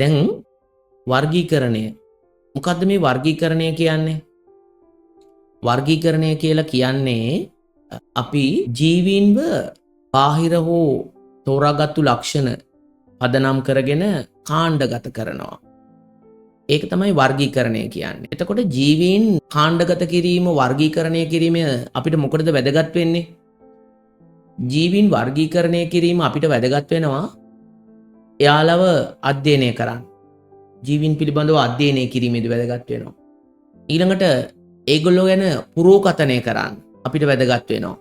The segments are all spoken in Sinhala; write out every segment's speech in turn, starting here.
දැන් වර්ගීකරණය. මොකද්ද මේ වර්ගීකරණය කියන්නේ? වර්ගීකරණය කියලා කියන්නේ අපි ජීවීන්ව බාහිර හෝ තෝරාගත්තු ලක්ෂණ පදනම් කරගෙන කාණ්ඩගත කරනවා. ඒක තමයි වර්ගීකරණය කියන්නේ. එතකොට ජීවීන් කාණ්ඩගත කිරීම වර්ගීකරණය කිරීම අපිට මොකටද වැදගත් වෙන්නේ? ජීවීන් වර්ගීකරණය කිරීම අපිට වැදගත් වෙනවා එයාලව අධ්‍යයනය කරන්න. ජීවීන් පිළිබඳව අධ්‍යයනය කිරීමේදී වැදගත් වෙනවා. ඊළඟට ඒගොල්ලෝ ගැන පුරෝකථනය කරන්න අපිට වැදගත් වෙනවා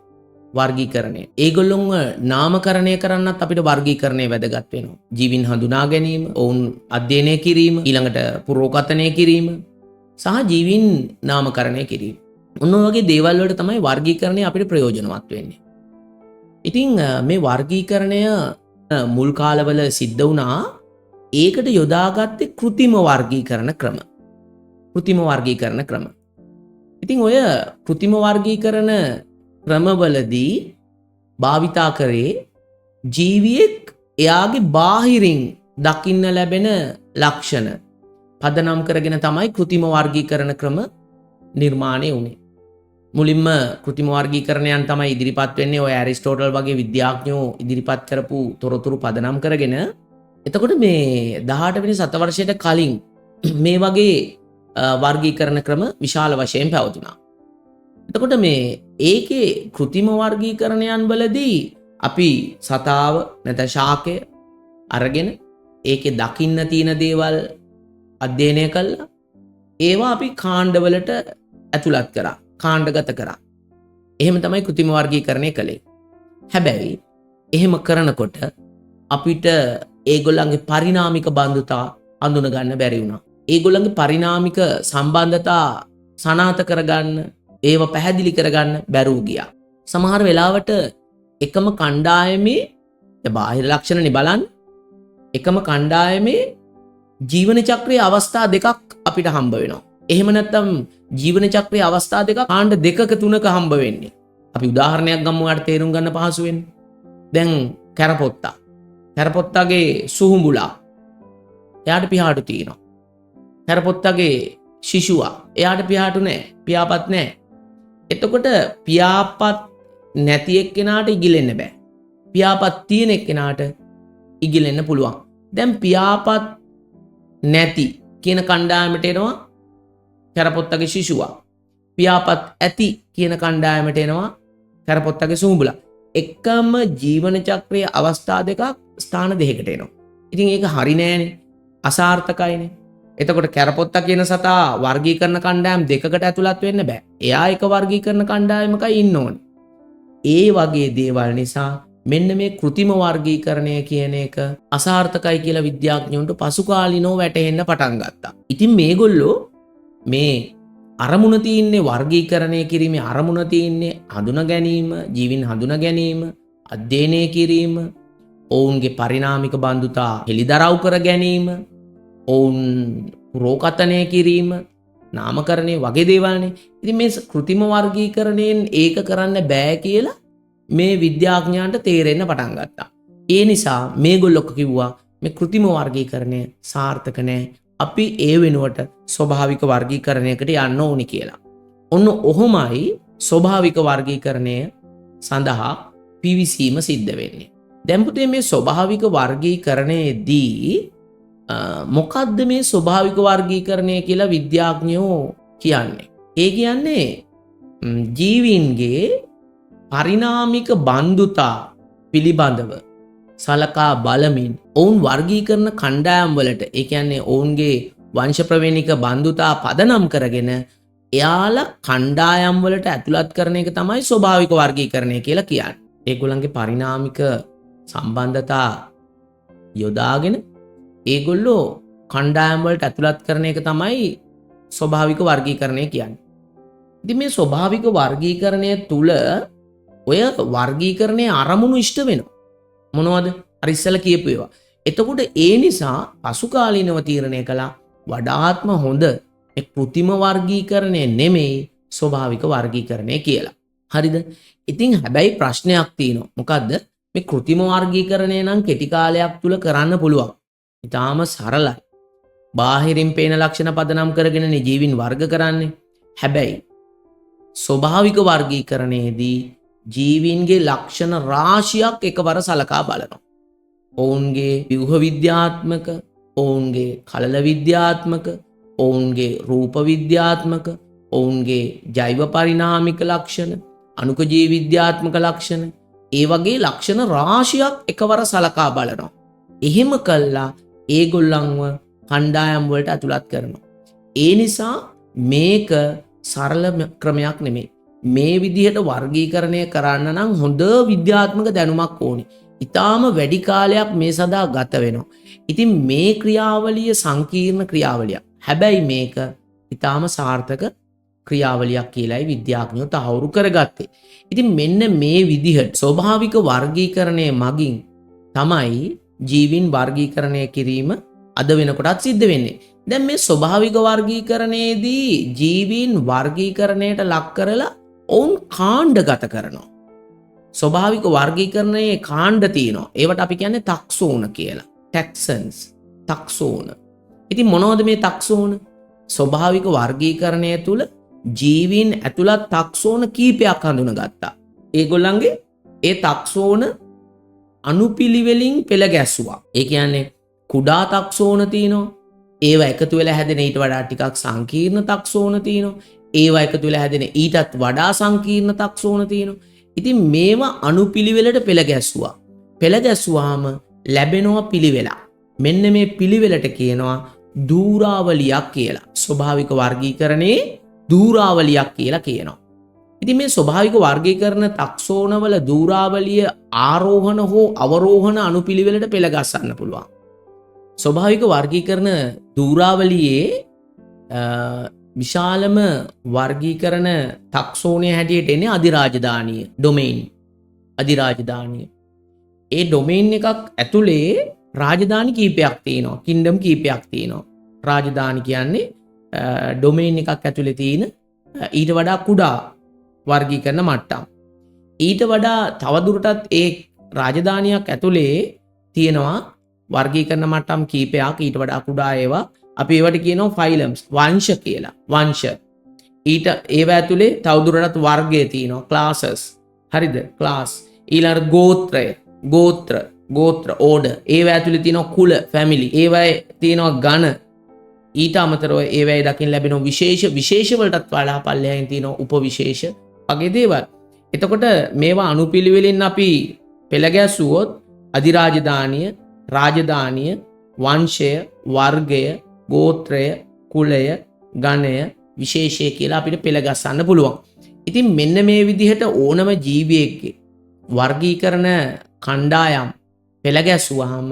වර්ගීකරණය. ඒගොල්ලොන්ව නාමකරණය කරන්නත් අපිට වර්ගීකරණය වැදගත් වෙනවා. ජීවීන් හඳුනා ගැනීම, ඔවුන් අධ්‍යයනය කිරීම, ඊළඟට පුරෝකථනය කිරීම සහ ජීවීන් නාමකරණය කිරීම. ඔන්න ඔය වගේ දේවල් වලට තමයි වර්ගීකරණය අපිට ප්‍රයෝජනවත් වෙන්නේ. ඉතින් මේ වර්ගීකරණය මුල් කාලවල සිද්ධ වුණා. ඒකට යොදාගත්තේ කෘතිම වර්ගීකරණ ක්‍රම. කෘතිම වර්ගීකරණ ක්‍රම. ඉතින් ඔය කෘතිම වර්ගීකරණ ක්‍රමවලදී භාවිතා කරේ ජීවියෙක් එයාගේ බාහිරින් දකින්න ලැබෙන ලක්ෂණ පදනම් කරගෙන තමයි කෘතිම වර්ගීකරණ ක්‍රම නිර්මාණය වුණේ. මුලින්ම කෘතිම වර්ගීකරණයන් තමයි ඉදිරිපත් වෙන්නේ ඔය ඇරිස්ටෝටල් වගේ විද්‍යාඥයෝ ඉදිරිපත් කරපු තොරතුරු පදනම් කරගෙන. එතකොට මේ 18 වෙනි සතවර්ෂයට කලින් මේ වගේ වර්ගීකරණ ක්‍රම විශාල වශයෙන් පැවතුණා. එතකොට මේ ඒකේ කෘතිම වර්ගීකරණයන් වලදී අපි සතාව නැත්නම් ශාකය අරගෙන ඒකේ දකින්න තියෙන දේවල් අධ්‍යයනය කළා. ඒවා අපි කාණ්ඩවලට ඇතුළත් කරා. කාණ්ඩගත කරා. එහෙම තමයි කෘතිම වර්ගීකරණය කළේ. හැබැයි එහෙම කරනකොට අපිට ඒගොල්ලන්ගේ පරිණාමික බන්ධුතා හඳුන ගන්න බැරි වුණා. ඒගොල්ලන්ගේ පරිණාමික සම්බන්ධතා සනාථ කරගන්න, ඒව පැහැදිලි කරගන්න බැරුව ගියා. සමහර වෙලාවට එකම කණ්ඩායමේ බාහිර ලක්ෂණනේ බලන්න. එකම කණ්ඩායමේ ජීවන චක්‍රයේ අවස්ථා දෙකක් අපිට හම්බ වෙනවා. එහෙම නැත්නම් ජීවන චක්‍රයේ අවස්ථා දෙකක් කාණ්ඩ දෙකක තුනක හම්බ වෙන්නේ. අපි උදාහරණයක් ගමු ඔයාලට තේරුම් ගන්න පහසු වෙන්න. දැන් කැරපොත්තා. කැරපොත්තාගේ සුහුඹුලා. එයාට පියාටු තියෙනවා. කැරපොත්තාගේ ශිෂුවා. එයාට පියාටු නැහැ. පියාපත් නැහැ. එතකොට පියාපත් නැති එක්කෙනාට ඉගිලෙන්න බෑ. පියාපත් තියෙන එක්කෙනාට ඉගිලෙන්න පුළුවන්. දැන් පියාපත් නැති කියන කණ්ඩායමට එනවා කැරපොත්තගේ ශිෂුවා. පියාපත් ඇති කියන කණ්ඩායමට එනවා කැරපොත්තගේ සුහුඹුලා. එකම ජීවන චක්‍රයේ අවස්ථා දෙකක් ස්ථාන දෙකකට එනවා. ඉතින් ඒක හරි නෑනේ. අසාර්ථකයිනේ. එතකොට කැරපොත්තා කියන සතා වර්ගීකරණ කණ්ඩායම් දෙකකට ඇතුළත් වෙන්න බෑ. එයා එක වර්ගීකරණ කණ්ඩායමකයි ඉන්න ඕනේ. ඒ වගේ දේවල් නිසා මෙන්න මේ කෘතිම වර්ගීකරණය කියන එක අසාර්ථකයි කියලා විද්‍යාඥයන්ට පසු කාලිනව වැටහෙන්න පටන් ගත්තා. ඉතින් මේගොල්ලෝ මේ අරමුණ තියන්නේ වර්ගීකරණය කිරීමේ අරමුණ තියන්නේ හඳුනා ගැනීම, ජීවින් හඳුනා ගැනීම, අධ්‍යයනය කිරීම, ඔවුන්ගේ පරිණාමික බන්ධුතා හෙළිදරව් කර ගැනීම, ඔවුන් පුරෝකථනය කිරීම, නාමකරණය වගේ දේවල්නේ. ඉතින් මේ කෘතිම වර්ගීකරණයෙන් ඒක කරන්න බෑ කියලා මේ විද්‍යාඥයන්ට තේරෙන්න පටන් ගත්තා. ඒ නිසා මේගොල්ලෝ කිව්වා මේ කෘතිම වර්ගීකරණය සාර්ථක නෑ. අපි ඒ වෙනුවට ස්වභාවික වර්ගීකරණයකට යන්න ඕනි කියලා. ඔන්න ඔහොමයි ස්වභාවික වර්ගීකරණය සඳහා පිවිසීම සිද්ධ වෙන්නේ. දැන් පුතේ මේ ස්වභාවික වර්ගීකරණයේදී මොකද්ද මේ ස්වභාවික වර්ගීකරණය කියලා විද්‍යාඥයෝ කියන්නේ? ඒ කියන්නේ ජීවීන්ගේ පරිණාමික බන්ධුතා පිළිබඳව සලකා බලමින් ඔවුන් වර්ගීකරණ කණ්ඩායම් වලට, ඒ කියන්නේ ඔවුන්ගේ වංශ ප්‍රවේණික බන්ධුතා පදනම් කරගෙන එයාලා කණ්ඩායම් වලට ඇතුළත් කරන එක තමයි ස්වභාවික වර්ගීකරණය කියලා කියන්නේ. ඒගොල්ලන්ගේ පරිණාමික සම්බන්ධතා යොදාගෙන ඒගොල්ලෝ කණ්ඩායම් වලට ඇතුළත් කරන එක තමයි ස්වභාවික වර්ගීකරණය කියන්නේ. ඉතින් මේ ස්වභාවික වර්ගීකරණය තුල ඔය වර්ගීකරණයේ අරමුණු ඉෂ්ට වෙනවා. මොනවද? අර ඉස්සෙල්ලා කියපු ඒවා. එතකොට ඒ නිසා පසුකාලීනව තීරණය කළා වඩාත්ම හොඳ මේ කෘතිම වර්ගීකරණය නෙමෙයි ස්වභාවික වර්ගීකරණය කියලා. හරිද? ඉතින් හැබැයි ප්‍රශ්නයක් තියෙනවා. මොකද්ද? මේ කෘතිම වර්ගීකරණය නම් කෙටි කාලයක් තුල කරන්න පුළුවන්. ඊටාම සරලයි. බාහිරින් පේන ලක්ෂණ පදනම් කරගෙනනේ ජීවීන් වර්ග කරන්නේ. හැබැයි ස්වභාවික වර්ගීකරණයේදී ජීවීන්ගේ ලක්ෂණ රාශියක් එකවර සලකා බලනවා. ඔවුන්ගේ ව්‍යුහ විද්‍යාත්මක, ඔවුන්ගේ කලල විද්‍යාත්මක, ඔවුන්ගේ රූප විද්‍යාත්මක, ඔවුන්ගේ ජෛව පරිණාමික ලක්ෂණ, අණුක ජීව විද්‍යාත්මක ලක්ෂණ, ඒ වගේ ලක්ෂණ රාශියක් එකවර සලකා බලනවා. එහෙම කළා ඒගොල්ලන්ව කණ්ඩායම් වලට ඇතුළත් කරනවා. ඒ නිසා මේක සරල ක්‍රමයක් නෙමෙයි. මේ විදිහට වර්ගීකරණය කරන්න නම් හොඳ විද්‍යාත්මක දැනුමක් ඕනි. ඊටාම වැඩි කාලයක් මේ සඳහා ගත වෙනවා. ඉතින් මේ ක්‍රියාවලිය සංකීර්ණ ක්‍රියාවලියක්. හැබැයි මේක ඊටාම සාර්ථක ක්‍රියාවලියක් කියලායි විද්‍යාඥයෝ තහවුරු කරගත්තේ. ඉතින් මෙන්න මේ විදිහට ස්වභාවික වර්ගීකරණය මගින් තමයි ජීවීන් වර්ගීකරණය කිරීම අද වෙනකොටත් සිද්ධ වෙන්නේ. දැන් මේ ස්වභාවික වර්ගීකරණයේදී ජීවීන් වර්ගීකරණයට ලක් කරලා ඔවුන් කාණ්ඩගත කරනවා. ස්වභාවික වර්ගීකරණයේ කාණ්ඩ තියෙනවා. ඒවට අපි කියන්නේ ටැක්සෝන කියලා. ටැක්සන්ස්, ටැක්සෝන. ඉතින් මොනවද මේ ටැක්සෝන? ස්වභාවික වර්ගීකරණය තුල ජීවීන් ඇතුළත් ටැක්සෝන කීපයක් හඳුනගත්තා. ඒගොල්ලන්ගේ ඒ ටැක්සෝන අනුපිළිවෙලින් පෙළ ගැස්සුවා. ඒ කියන්නේ කුඩා ටැක්සෝන තියෙනවා. ඒවා එකතු වෙලා හැදෙන ඊට වඩා ටිකක් සංකීර්ණ ටැක්සෝන තියෙනවා. ඒවා එකතු වෙලා හැදෙන ඊටත් වඩා සංකීර්ණ ටැක්සෝන තියෙනවා. ඉතින් මේවා අනුපිළිවෙලට පෙළ ගැස්සුවා. පෙළ ගැස්සුවාම ලැබෙනවා පිළිවෙලක්. මෙන්න මේ පිළිවෙලට කියනවා ධූරාවලියක් කියලා. ස්වභාවික වර්ගීකරණයේ ධූරාවලියක් කියලා කියනවා. ඉතින් මේ ස්වභාවික වර්ගීකරණ ටැක්සෝනවල ධූරාවලිය ආරෝහණ හෝ අවරෝහණ අනුපිළිවෙලට පෙළ ගස්සන්න පුළුවන්. ස්වභාවික වර්ගීකරණ ධූරාවලියේ විශාලම වර්ගීකරණ ටැක්සෝනය හැටියට එන්නේ අධිරාජධානීය ඩොමේන්. අධිරාජධානීය. ඒ ඩොමේන් එකක් ඇතුලේ රාජධානි කීපයක් තියෙනවා. කින්ඩම් කීපයක් තියෙනවා. රාජධානි කියන්නේ ඩොමේන් එකක් ඇතුලේ තියෙන ඊට වඩා කුඩා වර්ගීකරණ මට්ටම්. ඊට වඩා තවදුරටත් ඒ රාජධානියක් ඇතුලේ තියෙනවා වර්ගීකරණ මට්ටම් කීපයක් ඊට වඩා කුඩා ඒවා. අපි ඒවට කියනවා ෆයිලම්ස්, වංශ කියලා. වංශ. ඊට ඒව ඇතුලේ තවදුරටත් වර්ගය තියෙනවා, ක්ලාසස්. හරිද? ක්ලාස්. ඊළඟ ගෝත්‍රය, ගෝත්‍ර ඕඩර්. ඒව ඇතුලේ තියෙනවා කුල, ෆැමිලි. ඒවයේ තියෙනවා ගණ. ඊට අමතරව ඒවයේ දකින්න ලැබෙන විශේෂ වලටත් වඩා පල්ලෙහායින් තියෙනවා උපවිශේෂ වගේ දේවල්. එතකොට මේවා අනුපිළිවෙලින් අපි පෙළ ගැස්සුවොත් අධිරාජධානිය, රාජධානිය, වංශය, වර්ගය, ගෝත්‍රය, කුලය, ගණය, විශේෂය කියලා අපිට පෙළ ගස්සන්න පුළුවන්. ඉතින් මෙන්න මේ විදිහට ඕනම ජීවියෙක්ගේ වර්ගීකරණ කණ්ඩායම් පෙළ ගැස්සුවාම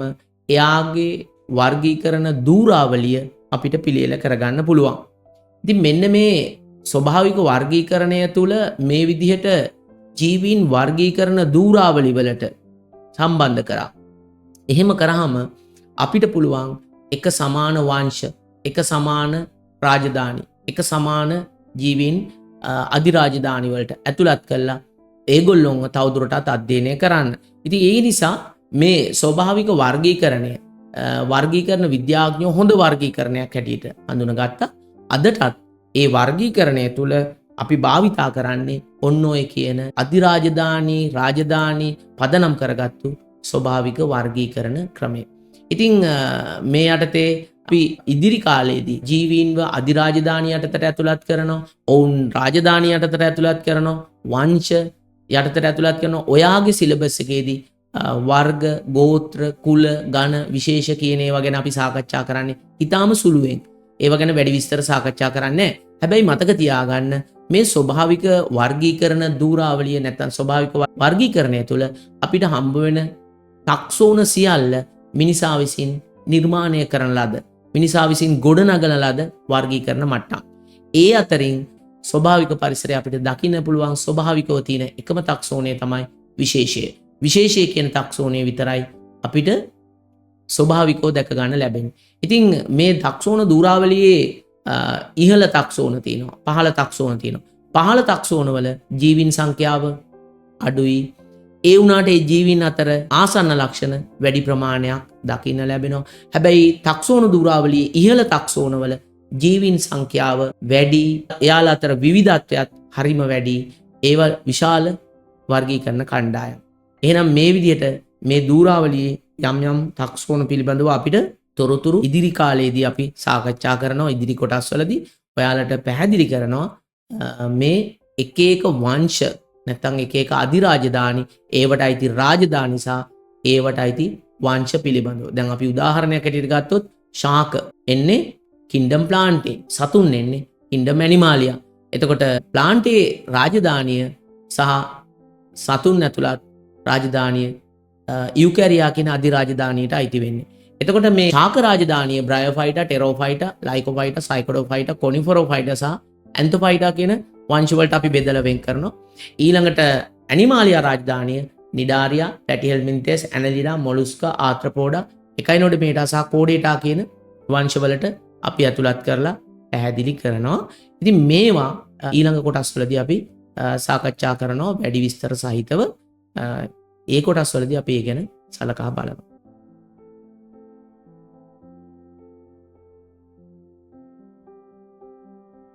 එයාගේ වර්ගීකරණ ධූරාවලිය අපිට පිළියෙල කරගන්න පුළුවන්. ඉතින් මෙන්න මේ ස්වභාවික වර්ගීකරණය තුළ මේ විදිහට ජීවීන් වර්ගීකරණ ධූරාවලි වලට සම්බන්ධ කරා. එහෙම කරාම අපිට පුළුවන් එක සමාන වංශ, එක සමාන රාජධානි, එක සමාන ජීවීන් අධිරාජධානි වලට ඇතුළත් කරලා ඒගොල්ලොන්ව තවදුරටත් අධ්‍යයනය කරන්න. ඉතින් ඒ නිසා මේ ස්වභාවික වර්ගීකරණ විද්‍යාඥයෝ හොඳ වර්ගීකරණයක් හැටියට හඳුනගත්තා. අදටත් ඒ වර්ගීකරණය තුළ අපි භාවිතා කරන්නේ ඔන්න ඔය කියන අධිරාජධානි, රාජධානි පදනම් කරගත්තු ස්වභාවික වර්ගීකරණ ක්‍රමය. ඉතින් මේ යටතේ අපි ඉදිරි කාලයේදී ජීවීන්ව අධිරාජධානි යටතට ඇතුළත් කරනවා, ඔවුන් රාජධානි යටතට ඇතුළත් කරනවා, වංශ යටතට ඇතුළත් කරනවා. ඔයාගේ සිලබස් එකේදී වර්ග, ගෝත්‍ර, කුල, ගණ, විශේෂ කියන ඒවා ගැන අපි සාකච්ඡා කරන්නේ ඊටාම සුළුවෙන්. ඒවා ගැන වැඩි විස්තර සාකච්ඡා කරන්නේ නැහැ. හැබැයි මතක තියාගන්න මේ ස්වභාවික වර්ගීකරණ ධූරාවලිය නැත්නම් ස්වභාවික වර්ගීකරණය තුළ අපිට හම්බ වෙන ටැක්සෝන සියල්ල මිනිසා විසින් නිර්මාණය කරන ලද, මිනිසා විසින් ගොඩනගන ලද වර්ගීකරණ මට්ටම්. ඒ අතරින් ස්වභාවික පරිසරය අපිට දකින්න පුළුවන් ස්වභාවිකව තියෙන එකම ටැක්සෝනය තමයි විශේෂය. විශේෂය කියන ටැක්සෝනය විතරයි අපිට ස්වභාවිකව දැක ගන්න ලැබෙන්නේ. ඉතින් මේ ටැක්සෝන ධූරාවලියේ ඉහළ ටැක්සෝන තියෙනවා, පහළ ටැක්සෝන තියෙනවා. පහළ ටැක්සෝන වල ජීවීන් සංඛ්‍යාව අඩුයි. ඒ වුණාට ඒ ජීවීන් අතර ආසන්න ලක්ෂණ වැඩි ප්‍රමාණයක් දකින්න ලැබෙනවා. හැබැයි ටැක්සෝන ධුරාවලියේ ඉහළ ටැක්සෝනවල ජීවීන් සංඛ්‍යාව වැඩි. එයාලා අතර විවිධත්වයක් හරිම වැඩි. ඒව විශාල වර්ගීකරණ කණ්ඩායම්. එහෙනම් මේ විදිහට මේ ධුරාවලියේ යම් යම් ටැක්සෝන පිළිබඳව අපිට තොරතුරු ඉදිරි කාලයේදී අපි සාකච්ඡා කරනවා. ඉදිරි කොටස්වලදී ඔයාලට පැහැදිලි කරනවා මේ එක එක වංශ නැත්තම් එක එක අධිරාජධානි ඒවට අයිති රාජධානි සහ ඒවට අයිති වංශ පිළිබඳව. දැන් අපි උදාහරණයක් ඇටියට ගත්තොත් ශාක එන්නේ කින්ඩම් ප්ලාන්ටේ, සතුන් එන්නේ කින්ඩම් ඇනිමාලියා. එතකොට ප්ලාන්ටේ රාජධානිය සහ සතුන් ඇතුළත් රාජධානිය යුකැරියා කියන අධිරාජධානියට අයිති වෙන්නේ. එතකොට මේ ශාක රාජධානිය බ්‍රයෝෆයිටා, ටෙරෝෆයිටා, ලයිකෝෆයිටා, සයිකොඩෝෆයිටා, කොනිෆොරෝෆයිටා සහ ඇන්තෝෆයිටා කියන වංශ වලට අපි බෙදලා වෙන් කරනවා. ඊළඟට ඇනිමාලියා රාජධානිය නිඩාරියා, ප්ලැටිහෙල්මින්තෙස්, ඇනලිඩා, මොලුස්කා, ආත්‍රපෝඩා, එකයිනෝඩර්මේටා සහ කෝඩේටා කියන වංශවලට අපි ඇතුළත් කරලා පැහැදිලි කරනවා. ඉතින් මේවා ඊළඟ කොටස් වලදී අපි සාකච්ඡා කරනවා වැඩි විස්තර සහිතව. ඒ කොටස් වලදී අපි ඒ ගැන සලකා බලමු.